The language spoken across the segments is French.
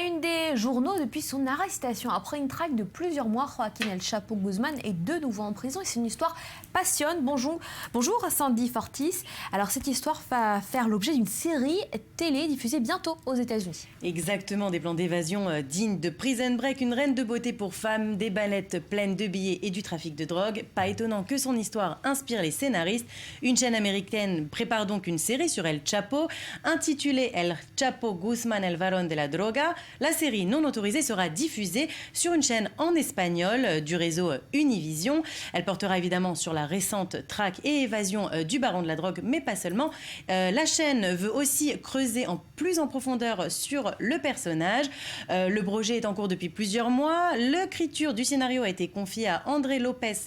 une des journaux depuis son arrestation. Après une traque de plusieurs mois, Joaquín El Chapo Guzmán est de nouveau en prison et c'est une histoire passionne. Bonjour Sandy Fortis. Alors cette histoire va faire l'objet d'une série télé diffusée bientôt aux États-Unis. Exactement, des plans d'évasion dignes de Prison Break, une reine de beauté pour femmes, des ballettes pleines de billets et du trafic de drogue. Pas étonnant que son histoire inspire les scénaristes. Une chaîne américaine prépare donc une série sur El Chapo, intitulée El Chapo Guzmán El Varón de la Droga. La série non autorisée sera diffusée sur une chaîne en espagnol du réseau Univision. Elle portera évidemment sur la récente traque et évasion du baron de la drogue, mais pas seulement. La chaîne veut aussi creuser plus en profondeur sur le personnage. Le projet est en cours depuis plusieurs mois. L'écriture du scénario a été confiée à André López,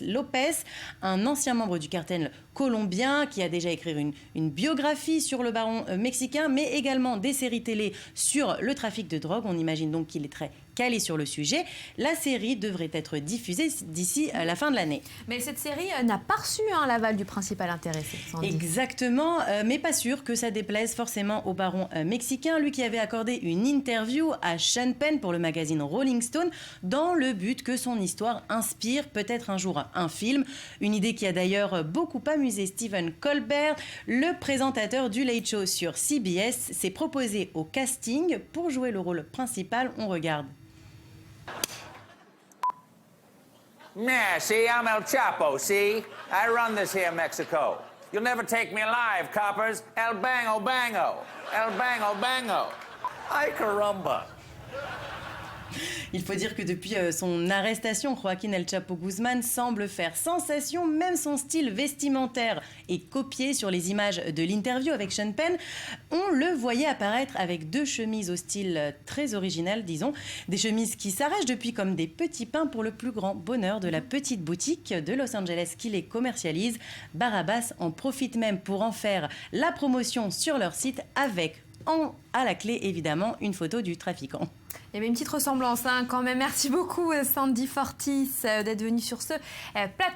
un ancien membre du cartel colombien qui a déjà écrit une biographie sur le baron mexicain, mais également des séries télé sur le trafic de drogue. On imagine donc qu'il est très calé sur le sujet. La série devrait être diffusée d'ici la fin de l'année. Mais cette série n'a pas reçu l'aval du principal intéressé, Sandy. Exactement, mais pas sûr que ça déplaise forcément au baron mexicain, lui qui avait accordé une interview à Sean Penn pour le magazine Rolling Stone dans le but que son histoire inspire peut-être un jour un film. Une idée qui a d'ailleurs beaucoup amusé Stephen Colbert, le présentateur du Late Show sur CBS, s'est proposé au casting pour jouer le rôle principal. On regarde. Yeah, see, I'm El Chapo, see? I run this here Mexico. You'll never take me alive, coppers. El Bango Bango. El Bango Bango. Ay, caramba. Il faut dire que depuis son arrestation, Joaquín El Chapo Guzmán semble faire sensation. Même son style vestimentaire est copié sur les images de l'interview avec Sean Penn. On le voyait apparaître avec deux chemises au style très original, disons. Des chemises qui s'arrachent depuis comme des petits pains pour le plus grand bonheur de la petite boutique de Los Angeles qui les commercialise. Barabas en profite même pour en faire la promotion sur leur site avec à la clé, évidemment, une photo du trafiquant. Il y avait une petite ressemblance quand même. Merci beaucoup Sandy Fortis d'être venue sur ce plateau.